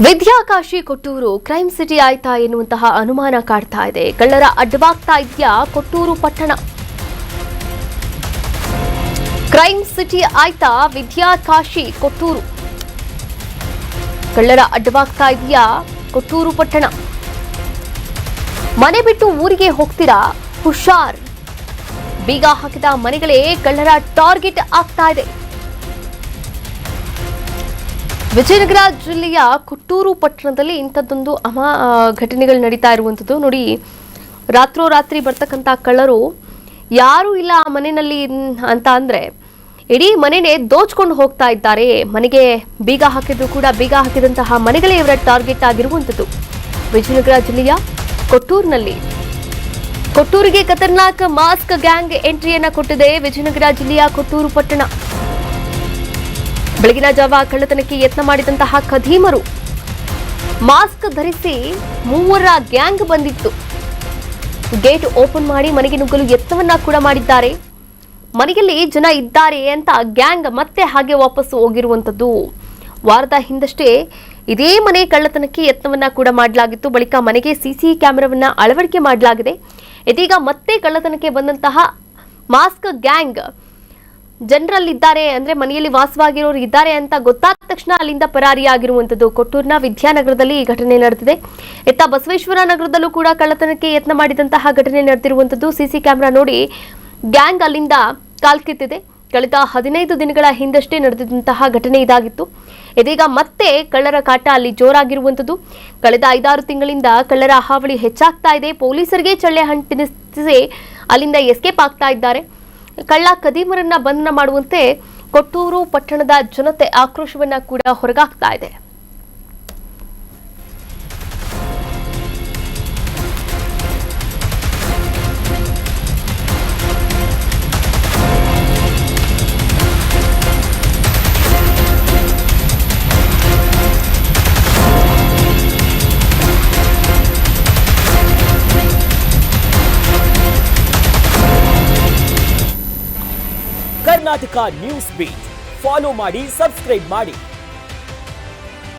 ವಿದ್ಯಾಕಾಶಿ ಕೊಟ್ಟೂರು crime city ಆಯ್ತಾ ಎನ್ನುವಂತಹ ಅನುಮಾನ ಕಾಡ್ತಾ ಇದೆ. ಕಳ್ಳರ ಅಡ್ಡವಾಗ್ತಾ ಇದೆಯಾ ಕೊಟ್ಟೂರು ಪಟ್ಟಣ? ಕ್ರೈಮ್ ಸಿಟಿ ಆಯ್ತಾ ವಿದ್ಯಾಕಾಶಿ ಕೊಟ್ಟೂರು? ಕಳ್ಳರ ಅಡ್ಡವಾಗ್ತಾ ಇದೆಯಾ ಕೊಟ್ಟೂರು ಪಟ್ಟಣ? ಮನೆ ಬಿಟ್ಟು ಊರಿಗೆ ಹೋಗ್ತೀರಾ? ಹುಷಾರ್. ಬೀಗ ಹಾಕಿದ ಮನೆಗಳೇ ಕಳ್ಳರ ಟಾರ್ಗೆಟ್ ಆಗ್ತಾ ಇದೆ. ವಿಜಯನಗರ ಜಿಲ್ಲೆಯ ಕೊಟ್ಟೂರು ಪಟ್ಟಣದಲ್ಲಿ ಇಂಥದ್ದೊಂದು ಘಟನೆಗಳು ನಡೀತಾ ಇರುವಂಥದ್ದು ನೋಡಿ. ರಾತ್ರೋರಾತ್ರಿ ಬರ್ತಕ್ಕಂಥ ಕಳ್ಳರು ಯಾರೂ ಇಲ್ಲ ಆ ಮನೆಯಲ್ಲಿ ಅಂತ ಅಂದ್ರೆ ಇಡೀ ಮನೆನೇ ದೋಚ್ಕೊಂಡು ಹೋಗ್ತಾ ಇದ್ದಾರೆ. ಮನೆಗೆ ಬೀಗ ಹಾಕಿದ್ರು ಕೂಡ ಬೀಗ ಹಾಕಿದಂತಹ ಮನೆಗಳೇ ಇವರ ಟಾರ್ಗೆಟ್ ಆಗಿರುವಂಥದ್ದು. ವಿಜಯನಗರ ಜಿಲ್ಲೆಯ ಕೊಟ್ಟೂರಿಗೆ ಖತರ್ನಾಕ್ ಮಾಸ್ಕ್ ಗ್ಯಾಂಗ್ ಎಂಟ್ರಿಯನ್ನ ಕೊಟ್ಟಿದೆ ವಿಜಯನಗರ ಜಿಲ್ಲೆಯ ಕೊಟ್ಟೂರು ಪಟ್ಟಣ. ಬೆಳಗಿನ ಜಾವ ಕಳ್ಳತನಕ್ಕೆ ಯತ್ನ ಮಾಡಿದಂತಹ ಖದೀಮರು ಮಾಸ್ಕ್ ಧರಿಸಿ ಮೂವರ ಗ್ಯಾಂಗ್ ಬಂದಿತ್ತು. ಗೇಟ್ ಓಪನ್ ಮಾಡಿ ಮನೆಗೆ ನುಗ್ಗಲು ಯತ್ನವನ್ನ ಕೂಡ ಮಾಡಿದ್ದಾರೆ. ಮನೆಯಲ್ಲಿ ಜನ ಇದ್ದಾರೆ ಅಂತ ಗ್ಯಾಂಗ್ ಮತ್ತೆ ಹಾಗೆ ವಾಪಸ್ ಹೋಗಿರುವಂತದ್ದು. ವಾರದ ಹಿಂದಷ್ಟೇ ಇದೇ ಮನೆ ಕಳ್ಳತನಕ್ಕೆ ಯತ್ನವನ್ನ ಕೂಡ ಮಾಡಲಾಗಿತ್ತು. ಬಳಿಕ ಮನೆಗೆ ಸಿಸಿ ಕ್ಯಾಮೆರಾವನ್ನ ಅಳವಡಿಕೆ ಮಾಡಲಾಗಿದೆ. ಇದೀಗ ಮತ್ತೆ ಕಳ್ಳತನಕ್ಕೆ ಬಂದಂತಹ ಮಾಸ್ಕ್ ಗ್ಯಾಂಗ್ ಜನರಲ್ಲಿದ್ದಾರೆ, ಅಂದ್ರೆ ಮನೆಯಲ್ಲಿ ವಾಸವಾಗಿರೋರು ಇದ್ದಾರೆ ಅಂತ ಗೊತ್ತಾದ ತಕ್ಷಣ ಅಲ್ಲಿಂದ ಪರಾರಿಯಾಗಿರುವಂತದ್ದು. ಕೊಟ್ಟೂರಿನ ವಿದ್ಯಾನಗರದಲ್ಲಿ ಈ ಘಟನೆ ನಡೆದಿದೆ. ಇತ್ತ ಬಸವೇಶ್ವರ ನಗರದಲ್ಲೂ ಕೂಡ ಕಳ್ಳತನಕ್ಕೆ ಯತ್ನ ಮಾಡಿದಂತಹ ಘಟನೆ ನಡೆದಿರುವಂತದ್ದು. ಸಿಸಿ ಕ್ಯಾಮೆರಾ ನೋಡಿ ಗ್ಯಾಂಗ್ ಅಲ್ಲಿಂದ ಕಾಲ್ಕಿತ್ತಿದೆ. ಕಳೆದ 15 ದಿನಗಳ ಹಿಂದಷ್ಟೇ ನಡೆದಿದ್ದಂತಹ ಘಟನೆ ಇದಾಗಿತ್ತು. ಇದೀಗ ಮತ್ತೆ ಕಳ್ಳರ ಕಾಟ ಅಲ್ಲಿ ಜೋರಾಗಿರುವಂತದ್ದು. ಕಳೆದ 5-6 ತಿಂಗಳಿಂದ ಕಳ್ಳರ ಹಾವಳಿ ಹೆಚ್ಚಾಗ್ತಾ ಇದೆ. ಪೊಲೀಸರಿಗೆ ಚಳ್ಳೆ ಹಂಟಿಸಿ ಅಲ್ಲಿಂದ ಎಸ್ಕೇಪ್ ಆಗ್ತಾ ಇದ್ದಾರೆ. ಕಳ್ಳ ಖದೀಮರನ್ನ ಬಂಧನ ಮಾಡುವಂತೆ ಕೊಟ್ಟೂರು ಪಟ್ಟಣದ ಜನತೆ ಆಕ್ರೋಶವನ್ನ ಕೂಡ ಹೊರಗಾಕ್ತಾ ಇದೆ. ಕರ್ನಾಟಕ ನ್ಯೂಸ್ ಬೀಟ್ ಫಾಲೋ ಮಾಡಿ, ಸಬ್ಸ್ಕ್ರೈಬ್ ಮಾಡಿ.